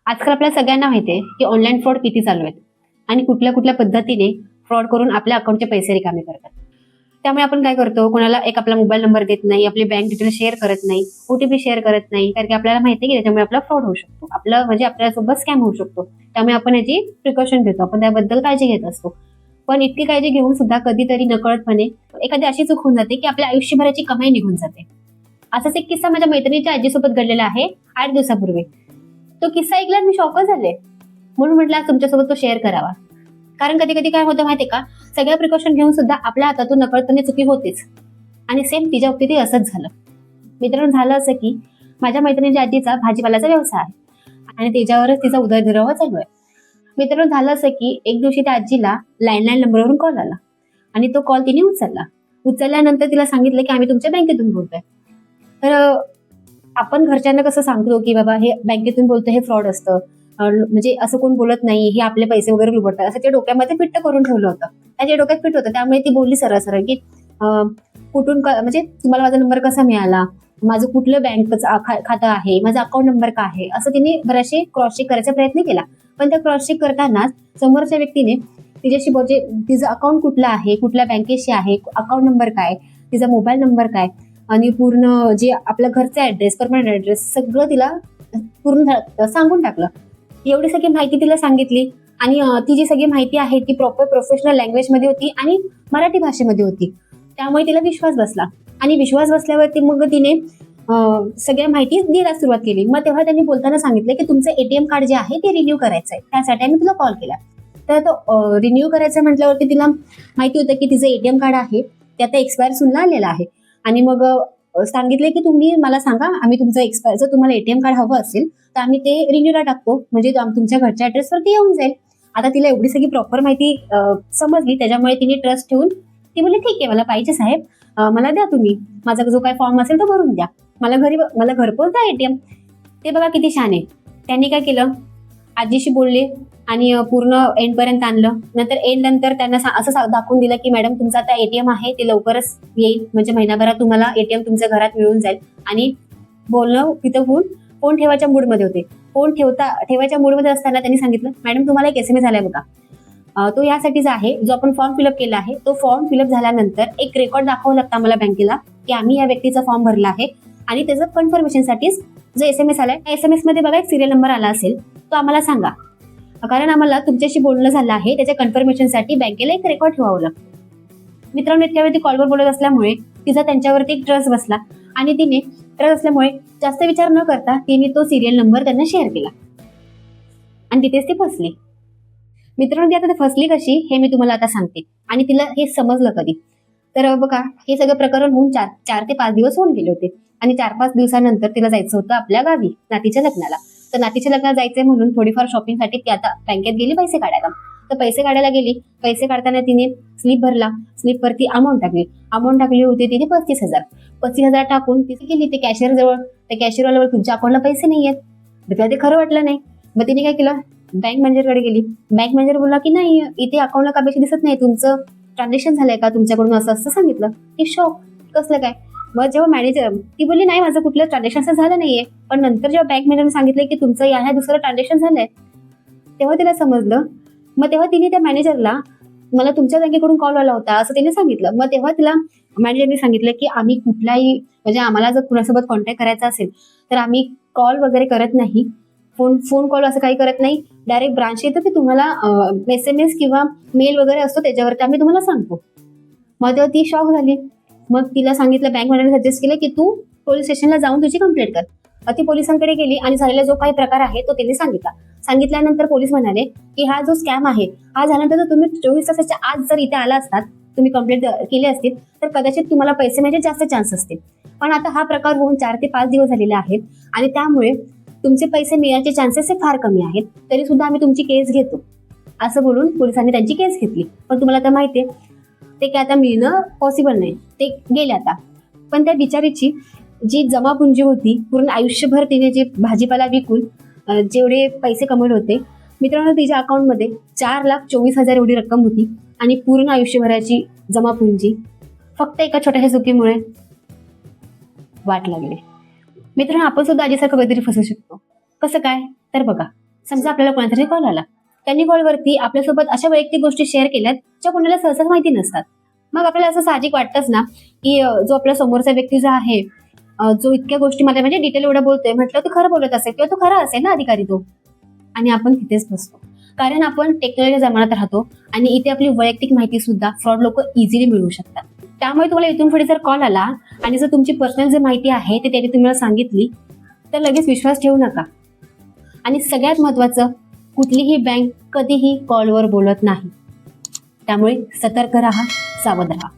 आजकाल आपल्या सगळ्यांना माहिती आहे की ऑनलाईन फ्रॉड किती चालू आहेत आणि कुठल्या कुठल्या पद्धतीने फ्रॉड करून आपल्या अकाउंटचे पैसे रिकामे करतात. त्यामुळे आपण काय करतो, कोणाला एक आपला मोबाईल नंबर देत नाही, आपली बँक डिटेल शेअर करत नाही, ओटीपी शेअर करत नाही, कारण की आपल्याला माहिती आहे की त्याच्यामुळे आपला फ्रॉड होऊ शकतो, आपलं म्हणजे आपल्यासोबत स्कॅम होऊ शकतो. त्यामुळे आपण याची प्रिकॉशन घेतो, आपण त्याबद्दल काळजी घेत असतो. पण इतकी काळजी घेऊन सुद्धा कधीतरी नकळतपणे एखादी अशी चूक होऊन जाते की आपल्या आयुष्यभराची कमाई निघून जाते. असाच एक किस्सा माझ्या मैत्रिणीच्या आजीसोबत घडलेला आहे 8 दिवसापूर्वी. तो किस्सा ऐकल्यावर मी शॉकच झाले, म्हणून म्हटलं आज तुमच्यासोबत तो शेअर करावा. कारण कधी कधी काय होतं माहितीये का, सगळ्या प्रिकॉशन घेऊन सुद्धा आपल्या हातातून नकळतपणे चुकी होतेच. आणि सेम तिच्या बाबतीतही असंच झालं. मित्रांनो, झालं असं की माझ्या मैत्रिणीच्या आजीचा भाजीपाल्याचा व्यवसाय आहे आणि त्याच्यावरच तिचा उदरनिर्वाह चालू आहे. मित्रांनो, झालं असं की एक दिवशी त्या आजीला लँडलाईन नंबरवरून कॉल आला आणि तो कॉल तिने उचलल्यानंतर तिला सांगितलं की आम्ही तुमच्या बँकेतून बोलतोय. तर आपण घरच्यांना कसं सांगतो की बाबा हे बँकेतून बोलतो, हे फ्रॉड असतं, म्हणजे असं कोण बोलत नाही, हे आपले पैसे वगैरे लुबडतात, असं ते डोक्यामध्ये फिट्ट करून ठेवलं होतं. त्याच्या डोक्यात फिट होतं. त्यामुळे ती बोलली सरळ सरळ की कुठून म्हणजे तुम्हाला माझा नंबर कसा मिळाला, माझं कुठलं बँकचं खातं आहे, माझा अकाउंट नंबर काय आहे, असं तिने बरेचसे क्रॉस चेक करायचा प्रयत्न केला. पण त्या क्रॉस चेक करतानाच समोरच्या व्यक्तीने तिच्याशी म्हणजे तिचं अकाउंट कुठलं आहे, कुठल्या बँकेशी आहे, अकाउंट नंबर काय, तिचा मोबाईल नंबर काय आणि पूर्ण जे आपल्या घरचा ऍड्रेस, परमनंट ऍड्रेस सगळं तिला पूर्ण सांगून टाकलं. एवढी सगळी माहिती तिला सांगितली आणि ती जी सगळी माहिती आहे ती प्रॉपर प्रोफेशनल लँग्वेज मध्ये होती आणि मराठी भाषेमध्ये होती. त्यामुळे तिला विश्वास बसला आणि विश्वास बसल्यावरती मग तिने सगळ्या माहिती द्यायला सुरुवात केली. मग तेव्हा त्यांनी बोलताना सांगितलं की तुमचं एटीएम कार्ड जे आहे ते रिन्यू करायचं आहे, त्यासाठी आम्ही तुला कॉल केला. तर तो रिन्यू करायचं म्हटल्यावरती तिला माहिती होतं की तिचं एटीएम कार्ड आहे ते आता एक्सपायर सुद्धा आलेलं आहे. आणि मग सांगितलं की तुम्ही मला सांगा, आम्ही तुमचं एक्सपायर, जर तुम्हाला एटीएम कार्ड हवं असेल तर आम्ही ते रिन्यूला टाकतो, म्हणजे तुमच्या घरच्या ऍड्रेसवरती येऊन जाईल. आता तिला एवढी सगळी प्रॉपर माहिती समजली, त्याच्यामुळे तिने ट्रस्ट ठेवून ती बोलली ठीक आहे, मला पाहिजे साहेब, मला द्या तुम्ही, माझा जो काही फॉर्म असेल तो भरून द्या, मला घरपोच द्या एटीएम. ते बघा किती छान आहे. त्यांनी काय केलं, आजीशी बोलले आणि पूर्ण एंड पर्यंत आणलं. नंतर एंड नंतर त्यांना असं दाखवून दिलं की मॅडम तुमचा आता एटीएम आहे ते लवकरच येईल, म्हणजे महिनाभरात तुम्हाला एटीएम तुमच्या घरात मिळून जाईल. आणि बोलणं तिथं होऊन फोन ठेवायच्या मूडमध्ये होते. फोन ठेवायच्या मूडमध्ये असताना त्यांनी सांगितलं मॅडम तुम्हाला एक SMS आलाय बघा, तो यासाठीच आहे, जो आपण फॉर्म फिलअप केला आहे तो फॉर्म फिलअप झाल्यानंतर एक रेकॉर्ड दाखवावं लागतं आम्हाला बँकेला की आम्ही या व्यक्तीचा फॉर्म भरला आहे आणि त्याचं कन्फर्मेशनसाठीच जो SMS आलाय त्या SMS मध्ये बघा एक सिरियल नंबर आला असेल तो आम्हाला सांगा, कारण आम्हाला तुमच्याशी बोलणं झालं आहे त्याच्या कन्फर्मेशनसाठी बँकेला एक रेकॉर्ड ठेवावं लागतं. मित्रांनो, इतक्या वेळी ती कॉलवर बोलत असल्यामुळे तिचा त्यांच्यावरती एक ट्रस्ट बसला आणि तिने ट्रस्ट असल्यामुळे जास्त विचार न करता तिने तो सिरियल नंबर त्यांना शेअर केला आणि तिथेच ती फसली. मित्रांनो, ती आता फसली कशी हे मी तुम्हाला आता सांगते आणि तिला हे समजलं कधी. तर बघा, हे सगळं प्रकरण होऊन 4 ते 5 दिवस होऊन गेले होते आणि 4-5 दिवसानंतर तिला जायचं होतं आपल्या गावी नातीच्या लग्नाला. तर नातीच्या लग्नाला जायचंय म्हणून थोडीफार शॉपिंगसाठी ती आता बँकेत गेली पैसे काढायला. तर पैसे काढायला गेली, पैसे काढताना तिने स्लिप भरला, स्लिपवरती अमाऊंट टाकली होती तिने 35,000 टाकून तिथे गेली ते कॅशियर जवळ. त्या कॅशियरवाल्यावर तुमच्या अकाउंटला पैसे नाही आहेत. तिला ते खरं वाटलं नाही. मग तिने काय केलं, बँक मॅनेजरकडे गेली. बँक मॅनेजर बोलला की नाही, इथे अकाउंटला का पैसे दिसत नाही, तुमचं ट्रान्झॅक्शन झालंय का तुमच्याकडून, असं सांगितलं. की शॉक, कसलं काय. मग जेव्हा मॅनेजर, ती बोलली नाही माझं कुठलं ट्रान्झॅक्शन झालं नाहीये. पण नंतर जेव्हा बँक मॅनेजरने सांगितलं की तुमचं ह्या दुसरं ट्रान्झॅक्शन झालंय, तेव्हा तिला समजलं. मग तेव्हा तिने त्या मॅनेजरला मला तुमच्या बँकेकडून कॉल आला होता असं तिने सांगितलं. मग तेव्हा तिला मॅनेजरने सांगितलं की आम्ही कुठलाही, म्हणजे आम्हाला जर कुणासोबत कॉन्टॅक्ट करायचा असेल तर आम्ही कॉल वगैरे करत नाही, फोन कॉल असं काही करत नाही, डायरेक्ट ब्रांच येतं की तुम्हाला SMS किंवा मेल वगैरे असतो त्याच्यावरती आम्ही तुम्हाला सांगतो. मग तेव्हा ती शॉक झाली. मग तिला सांगितलं, बँक मॅनेजरने सजेस्ट केलं की तू पोलीस स्टेशनला जाऊन तुझी कंप्लेंट कर. ती पोलिसांकडे गेली आणि झालेला जो काही प्रकार आहे तो त्यांनी सांगितल्यानंतर पोलीस म्हणाले की हा जो स्कॅम आहे हा झाल्यानंतर जर तुम्ही 24 तासाच्या आत जर इथे आला असतात, तुम्ही कंप्लेंट केली असतील तर कदाचित तुम्हाला पैसे म्हणजे जास्त चान्स असतील. पण आता हा प्रकार होऊन 4 ते 5 दिवस झालेले आहेत आणि त्यामुळे तुमचे पैसे मिळण्याचे चान्सेस हे फार कमी आहेत, तरी सुद्धा आम्ही तुमची केस घेतो असं बोलून पोलिसांनी त्यांची केस घेतली. पण तुम्हाला आता माहितीये ते काय आता मिळणं पॉसिबल नाही, ते गेले आता. पण त्या बिचारीची जी जमापुंजी होती, पूर्ण आयुष्यभर तिने जे भाजीपाला विकून जेवढे पैसे कमवले होते, मित्रांनो तिच्या अकाउंटमध्ये 4,24,000 एवढी रक्कम होती आणि पूर्ण आयुष्यभराची जमापुंजी फक्त एका छोट्याशा चुकीमुळे वाट लागली. मित्रांनो, आपण सुद्धा आजीसारखं कधीतरी फसू शकतो. कसं काय, तर बघा, समजा आपल्याला कोणातरी कॉल आला, त्यांनी कॉलवरती आपल्यासोबत अशा वैयक्तिक गोष्टी शेअर केल्यात ज्या कोणाला सहसा माहिती नसतात. मग आपल्याला असं साहजिक वाटतंच ना की जो आपला समोरचा व्यक्ती जो आहे, जो इतक्या गोष्टी मला म्हणजे डिटेल एवढं बोलतोय, म्हटलं तो खरं बोलत असेल किंवा तो खरा असेल ना अधिकारी तो. आणि आपण तिथेच बसतो, कारण आपण टेक्नॉलॉजी जमान्यात राहतो आणि इथे आपली वैयक्तिक माहिती सुद्धा फ्रॉड लोक इझिली मिळवू शकतात. त्यामुळे तुम्हाला इथून पुढे जर कॉल आला आणि जर तुमची पर्सनल जी माहिती आहे ते त्यांनी तुम्हाला सांगितली, तर लगेच विश्वास ठेवू नका. आणि सगळ्यात महत्त्वाचं, कुठलीही बँक कधीही कॉलवर बोलत नाही. त्यामुळे सतर्क राहा, सावध राहा.